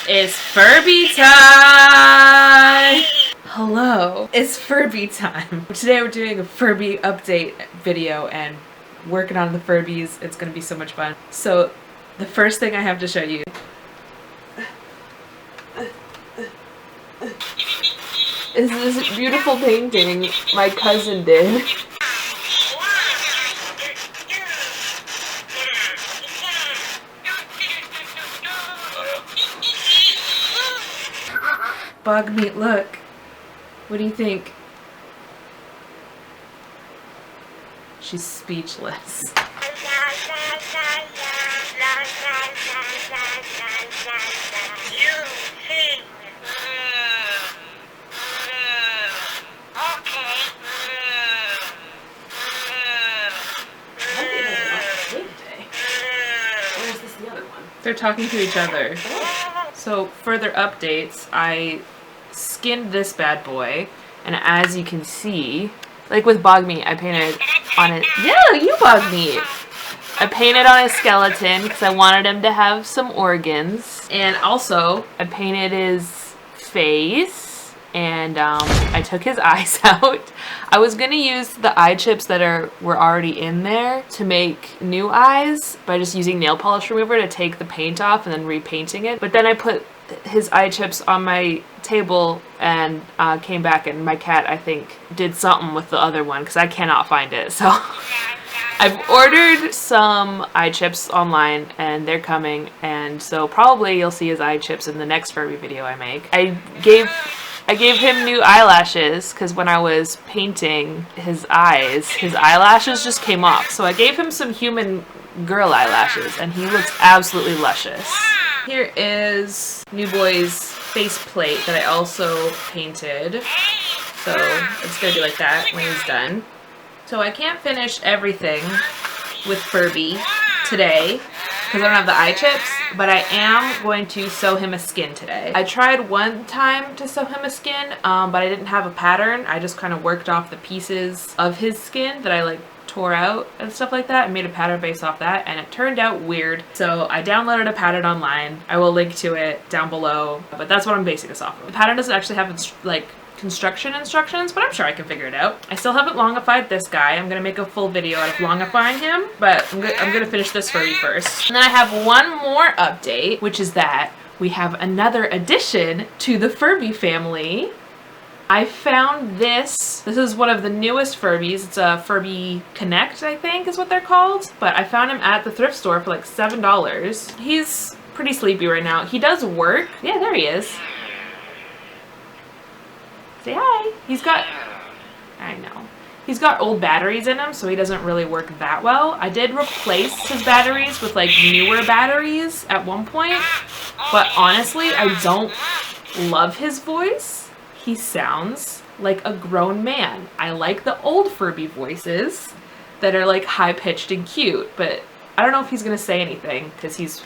It's Furby time! Hello, it's Furby time. Today we're doing a Furby update video and working on the Furbies. It's gonna be so much fun. So, the first thing I have to show you is this beautiful painting my cousin did. Bogmeat, look. What do you think? She's speechless. They're talking to each other. So, further updates, I skinned this bad boy, and as you can see, like with bogmeat, I painted on it. Yeah, you bogmeat! I painted on his skeleton because I wanted him to have some organs, and also I painted his face, and I took his eyes out. I was gonna use the eye chips that were already in there to make new eyes by just using nail polish remover to take the paint off and then repainting it, but then I put his eye chips on my table and came back, and my cat, I think, did something with the other one because I cannot find it. So I've ordered some eye chips online and they're coming, and so probably you'll see his eye chips in the next Furby video I make. I gave him new eyelashes because when I was painting his eyes, his eyelashes just came off. So I gave him some human girl eyelashes and he looks absolutely luscious. Here is New Boy's faceplate that I also painted. So it's gonna be like that when he's done. So I can't finish everything with Furby today because I don't have the eye chips, but I am going to sew him a skin today. I tried one time to sew him a skin, but I didn't have a pattern. I just kind of worked off the pieces of his skin that I like tore out and stuff like that and made a pattern based off that, and it turned out weird. So I downloaded a pattern online. I will link to it down below, but that's what I'm basing this off of. The pattern doesn't actually have like construction instructions, but I'm sure I can figure it out. I still haven't longified this guy. I'm gonna make a full video out of longifying him, but I'm gonna finish this Furby first. And then I have one more update, which is that we have another addition to the Furby family. I found this. This is one of the newest Furbies. It's a Furby Connect, I think is what they're called. But I found him at the thrift store for like $7. He's pretty sleepy right now. He does work. Yeah, there he is. Say hi. He's got old batteries in him, so he doesn't really work that well. I did replace his batteries with like newer batteries at one point, but honestly, I don't love his voice. He sounds like a grown man. I like the old Furby voices that are like high-pitched and cute, but I don't know if he's gonna say anything because he's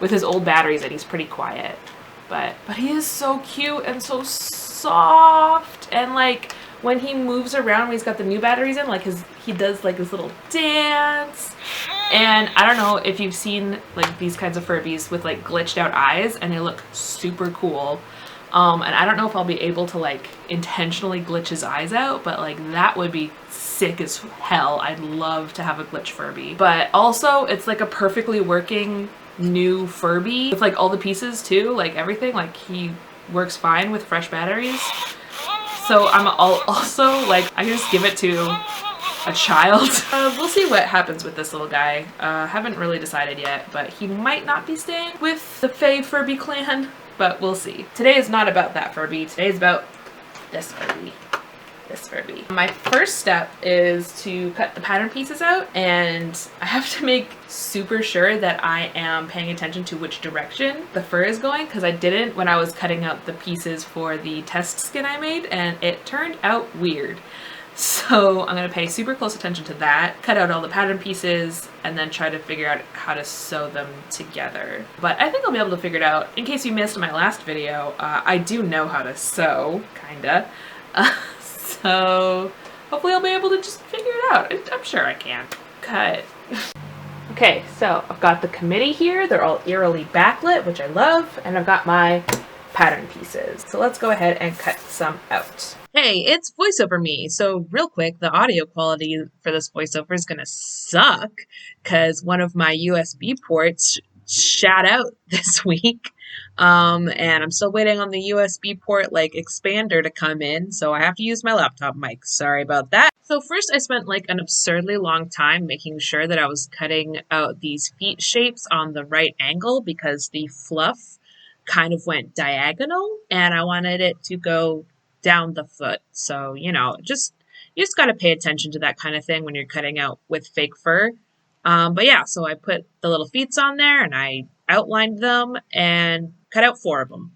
with his old batteries and he's pretty quiet. But he is so cute and so soft, and like when he moves around when he's got the new batteries in, like he does like this little dance. And I don't know if you've seen like these kinds of Furbies with like glitched out eyes, and they look super cool. And I don't know if I'll be able to like intentionally glitch his eyes out, but like that would be sick as hell. I'd love to have a glitch Furby. But also it's like a perfectly working new Furby with like all the pieces too, like everything. Like he works fine with fresh batteries. So I'm also like, I can just give it to a child. We'll see what happens with this little guy. Haven't really decided yet, but he might not be staying with the Fae Furby clan, but we'll see. Today is not about that Furby. Today is about this Furby. This Furby. My first step is to cut the pattern pieces out, and I have to make super sure that I am paying attention to which direction the fur is going, because I didn't when I was cutting out the pieces for the test skin I made, and it turned out weird. So I'm gonna pay super close attention to that, cut out all the pattern pieces, and then try to figure out how to sew them together. But I think I'll be able to figure it out. In case you missed my last video, I do know how to sew, kinda. So hopefully I'll be able to just figure it out. I'm sure I can. Cut. Okay, so I've got the committee here. They're all eerily backlit, which I love, and I've got my pattern pieces. So let's go ahead and cut some out. Hey, it's voiceover me. So real quick, the audio quality for this voiceover is going to suck because one of my USB ports shat out this week. And I'm still waiting on the USB port like expander to come in, so I have to use my laptop mic. Sorry about that. So first I spent like an absurdly long time making sure that I was cutting out these feet shapes on the right angle because the fluff kind of went diagonal and I wanted it to go down the foot. So, you just got to pay attention to that kind of thing when you're cutting out with fake fur. But yeah, so I put the little feet on there and I outlined them and cut out 4 of them.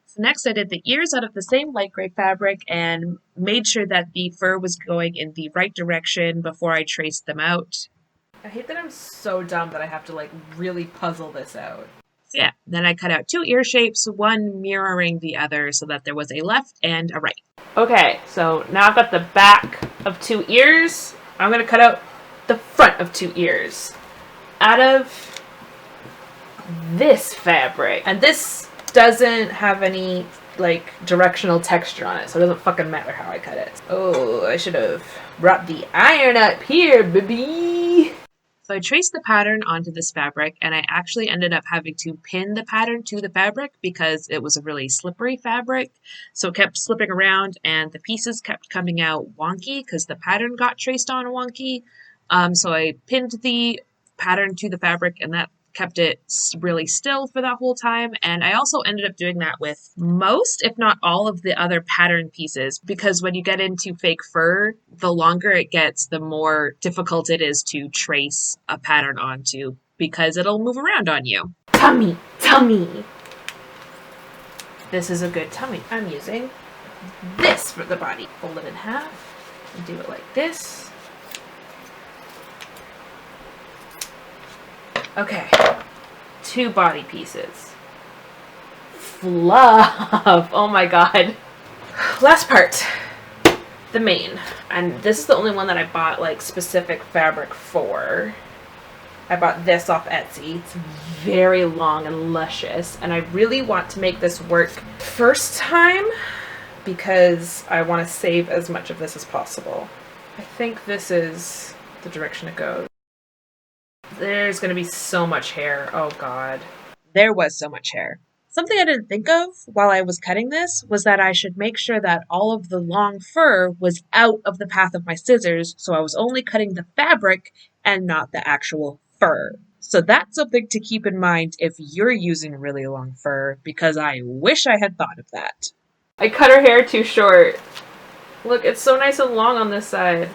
So next I did the ears out of the same light gray fabric and made sure that the fur was going in the right direction before I traced them out. I hate that I'm so dumb that I have to like really puzzle this out. So yeah, then I cut out 2 ear shapes, one mirroring the other so that there was a left and a right. Okay, so now I've got the back of 2 ears. I'm going to cut out the front of 2 ears out of this fabric. And this doesn't have any like directional texture on it, so it doesn't fucking matter how I cut it. Oh, I should have brought the iron up here, baby. So I traced the pattern onto this fabric and I actually ended up having to pin the pattern to the fabric because it was a really slippery fabric. So it kept slipping around and the pieces kept coming out wonky because the pattern got traced on wonky. So I pinned the pattern to the fabric and that kept it really still for that whole time. And I also ended up doing that with most, if not all, of the other pattern pieces, because when you get into fake fur, the longer it gets, the more difficult it is to trace a pattern onto because it'll move around on you. Tummy, tummy. This is a good tummy. I'm using this for the body. Fold it in half and do it like this. Okay, 2 body pieces. Fluff! Oh my god. Last part, the mane. And this is the only one that I bought like specific fabric for. I bought this off Etsy. It's very long and luscious, and I really want to make this work first time because I want to save as much of this as possible. I think this is the direction it goes. There's going to be so much hair. Oh, God. There was so much hair. Something I didn't think of while I was cutting this was that I should make sure that all of the long fur was out of the path of my scissors, so I was only cutting the fabric and not the actual fur. So that's something to keep in mind if you're using really long fur, because I wish I had thought of that. I cut her hair too short. Look, it's so nice and long on this side.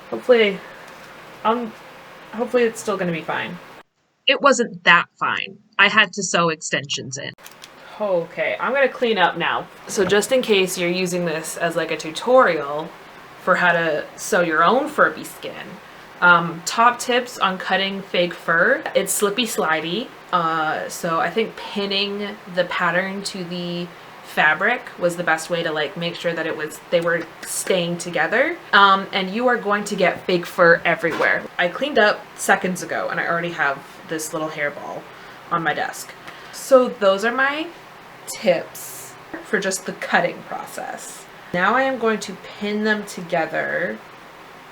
Hopefully it's still going to be fine. It wasn't that fine. I had to sew extensions in. Okay, I'm going to clean up now. So just in case you're using this as like a tutorial for how to sew your own Furby skin, top tips on cutting fake fur. It's slippy slidey. So I think pinning the pattern to the fabric was the best way to like make sure that they were staying together. And you are going to get fake fur everywhere. I cleaned up seconds ago and I already have this little hairball on my desk. So those are my tips for just the cutting process. Now I am going to pin them together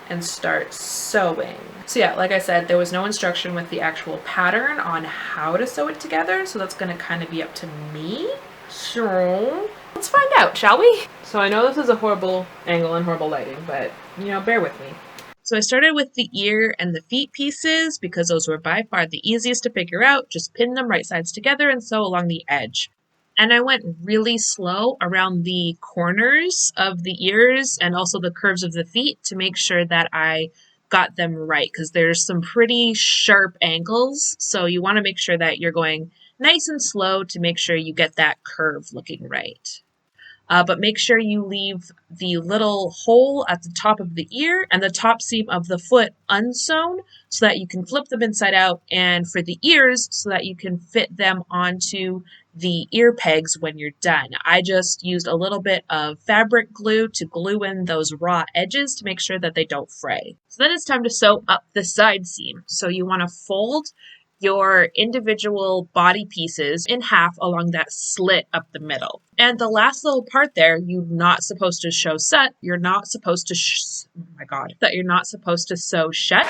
and start sewing. So yeah, like I said, there was no instruction with the actual pattern on how to sew it together, so that's gonna kind of be up to me. So let's find out, shall we? So I know this is a horrible angle and horrible lighting, but bear with me. So I started with the ear and the feet pieces because those were by far the easiest to figure out. Just pin them right sides together and sew along the edge. And I went really slow around the corners of the ears and also the curves of the feet to make sure that I got them right, because there's some pretty sharp angles. So you want to make sure that you're going nice and slow to make sure you get that curve looking right. But make sure you leave the little hole at the top of the ear and the top seam of the foot unsewn so that you can flip them inside out, and for the ears so that you can fit them onto the ear pegs when you're done. I just used a little bit of fabric glue to glue in those raw edges to make sure that they don't fray. So then it's time to sew up the side seam. So you want to fold your individual body pieces in half along that slit up the middle. And the last little part there, you're not supposed to sew shut. You're not supposed to you're not supposed to sew shut,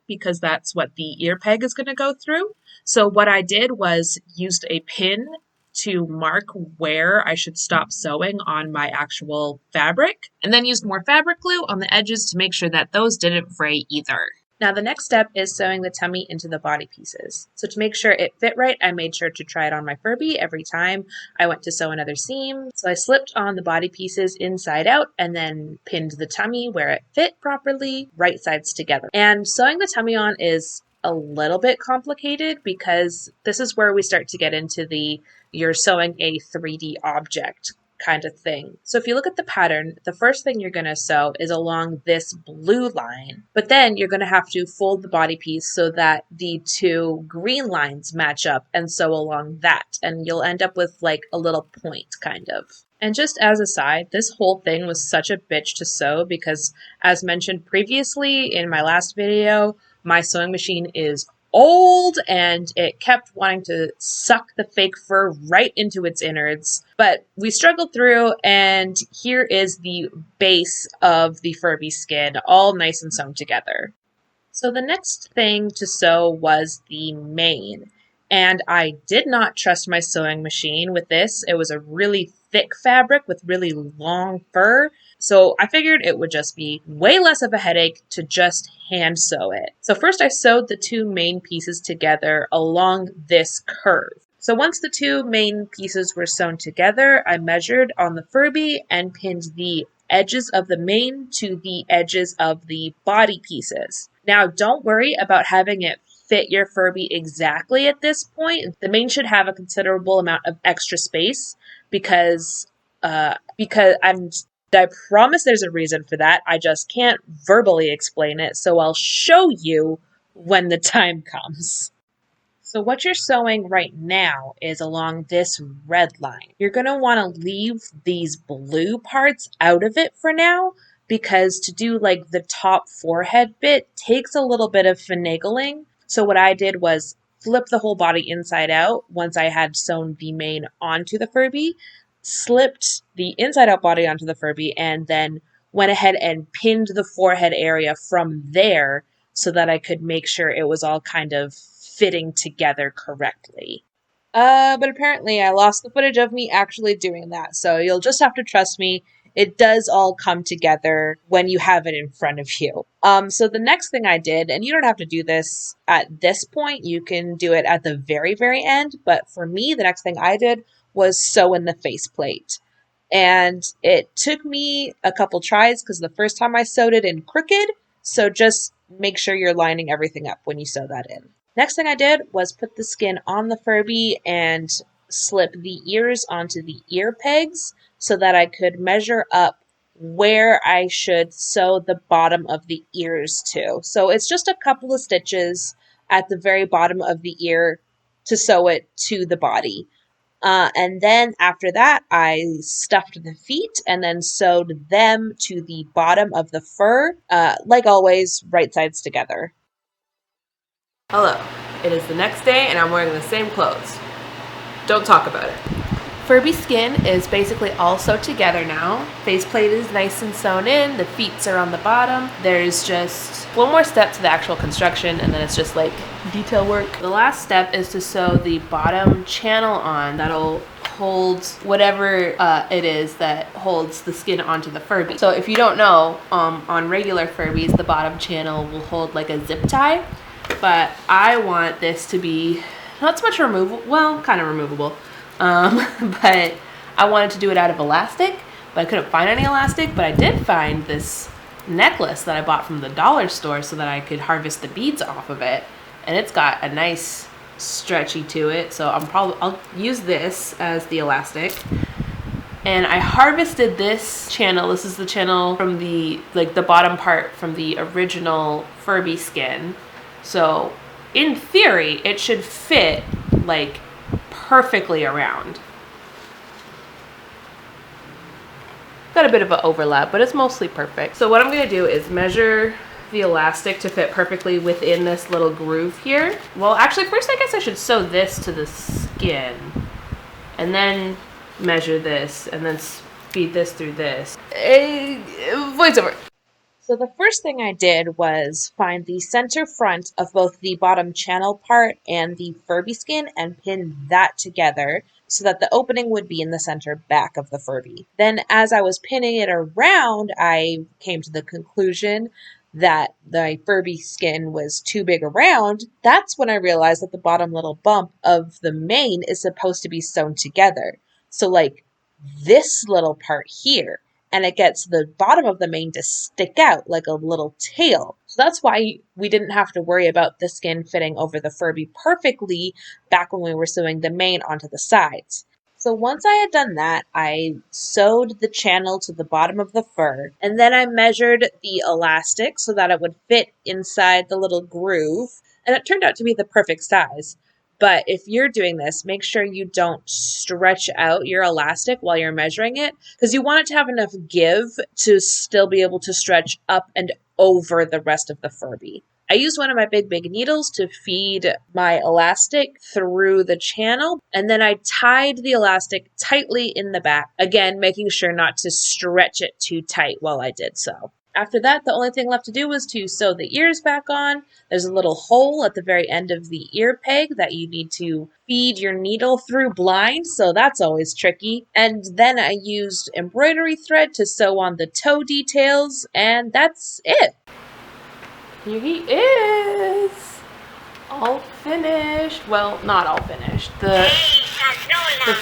because that's what the ear peg is going to go through. So what I did was used a pin to mark where I should stop sewing on my actual fabric, and then used more fabric glue on the edges to make sure that those didn't fray either. Now the next step is sewing the tummy into the body pieces. So to make sure it fit right, I made sure to try it on my Furby every time I went to sew another seam. So I slipped on the body pieces inside out and then pinned the tummy where it fit properly, right sides together. And sewing the tummy on is a little bit complicated because this is where we start to get into the you're sewing a 3D object kind of thing. So if you look at the pattern, the first thing you're going to sew is along this blue line, but then you're going to have to fold the body piece so that the two green lines match up and sew along that, and you'll end up with like a little point kind of. And just as a side, this whole thing was such a bitch to sew because, as mentioned previously in my last video, my sewing machine is old and it kept wanting to suck the fake fur right into its innards. But we struggled through, and here is the base of the Furby skin, all nice and sewn together. So the next thing to sew was the mane. And I did not trust my sewing machine with this. It was a really thick fabric with really long fur. So I figured it would just be way less of a headache to just hand sew it. So first I sewed the two main pieces together along this curve. So once the two main pieces were sewn together, I measured on the Furby and pinned the edges of the mane to the edges of the body pieces. Now don't worry about having it fit your Furby exactly at this point. The mane should have a considerable amount of extra space because I promise there's a reason for that. I just can't verbally explain it, so I'll show you when the time comes. So what you're sewing right now is along this red line. You're going to want to leave these blue parts out of it for now, because to do like the top forehead bit takes a little bit of finagling. So what I did was flip the whole body inside out once I had sewn the mane onto the Furby, slipped the inside out body onto the Furby, and then went ahead and pinned the forehead area from there so that I could make sure it was all kind of fitting together correctly. But apparently I lost the footage of me actually doing that, so you'll just have to trust me. It does all come together when you have it in front of you. So the next thing I did, and you don't have to do this at this point, you can do it at the very, very end, but for me, the next thing I did was sew in the faceplate. And it took me a couple tries because the first time I sewed it in crooked, so just make sure you're lining everything up when you sew that in. Next thing I did was put the skin on the Furby and slip the ears onto the ear pegs so that I could measure up where I should sew the bottom of the ears to. So it's just a couple of stitches at the very bottom of the ear to sew it to the body. And then after that, I stuffed the feet and then sewed them to the bottom of the fur, like always, right sides together. Hello, it is the next day and I'm wearing the same clothes. Don't talk about it. Furby skin is basically all sewed together now. Faceplate is nice and sewn in, the feet are on the bottom. There's just one more step to the actual construction and then it's just like detail work. The last step is to sew the bottom channel on that'll hold whatever it is that holds the skin onto the Furby. So if you don't know, on regular Furbies, the bottom channel will hold like a zip tie. But I want this to be not so much removable, well, kind of removable, but I wanted to do it out of elastic, but I couldn't find any elastic, but I did find this necklace that I bought from the dollar store so that I could harvest the beads off of it, and it's got a nice stretchy to it, so I'll use this as the elastic, And I harvested this channel. This is the channel from the bottom part from the original Furby skin. So in theory, it should fit like perfectly around. Got a bit of an overlap, but it's mostly perfect. So what I'm gonna do is measure the elastic to fit perfectly within this little groove here. Well, actually, first I guess I should sew this to the skin and then measure this and then feed this through this. Voiceover. So the first thing I did was find the center front of both the bottom channel part and the Furby skin and pin that together so that the opening would be in the center back of the Furby. Then as I was pinning it around, I came to the conclusion that the Furby skin was too big around. That's when I realized that the bottom little bump of the mane is supposed to be sewn together. So like this little part here. And it gets the bottom of the mane to stick out like a little tail. So that's why we didn't have to worry about the skin fitting over the Furby perfectly back when we were sewing the mane onto the sides. So once I had done that, I sewed the channel to the bottom of the fur, and then I measured the elastic so that it would fit inside the little groove, and it turned out to be the perfect size. But if you're doing this, make sure you don't stretch out your elastic while you're measuring it, because you want it to have enough give to still be able to stretch up and over the rest of the Furby. I used one of my big needles to feed my elastic through the channel, and then I tied the elastic tightly in the back, again making sure not to stretch it too tight while I did so. After that, the only thing left to do was to sew the ears back on. There's a little hole at the very end of the ear peg that you need to feed your needle through blind, so that's always tricky. And then I used embroidery thread to sew on the toe details, and that's it. Here he is, all finished. Well, not all finished. The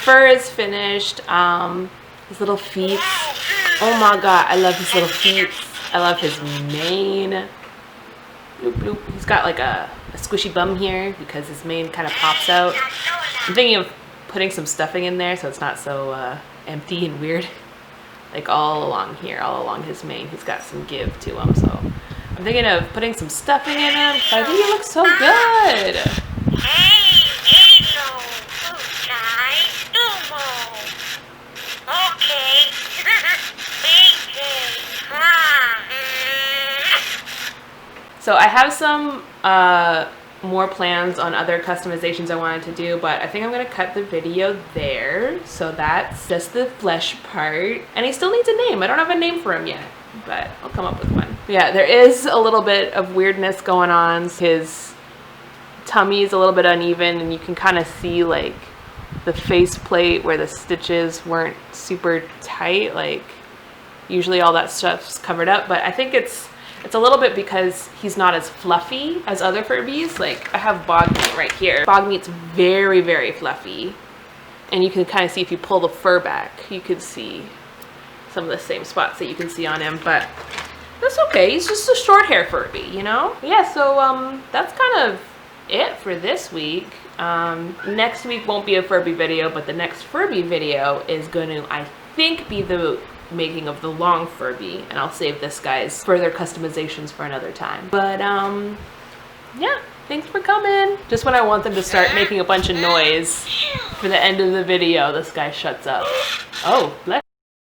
fur is finished. His little feet. Oh my god, I love his little feet. I love his mane. Bloop, bloop. He's got like a squishy bum here because his mane kind of pops out. I'm thinking of putting some stuffing in there so it's not so empty and weird. Like all along here, all along his mane, he's got some give to him. So I'm thinking of putting some stuffing in him. I think he looks so good. So I have some more plans on other customizations I wanted to do, but I think I'm gonna cut the video there. So that's just the flesh part. And he still needs a name. I don't have a name for him yet, but I'll come up with one. Yeah, there is a little bit of weirdness going on. His tummy is a little bit uneven, and you can kind of see like the faceplate where the stitches weren't super tight. Like usually all that stuff's covered up, but I think it's a little bit because he's not as fluffy as other Furbies. Like I have bogmeat right here. Bogmeat's very, very fluffy. And you can kind of see if you pull the fur back, you can see some of the same spots that you can see on him, but that's okay. He's just a short hair Furby, you know? Yeah, so that's kind of it for this week. Next week won't be a Furby video, but the next Furby video is going to, I think, be the making of the long Furby, and I'll save this guy's further customizations for another time. But yeah, thanks for coming. Just when I want them to start making a bunch of noise for the end of the video, this guy shuts up. Oh, bless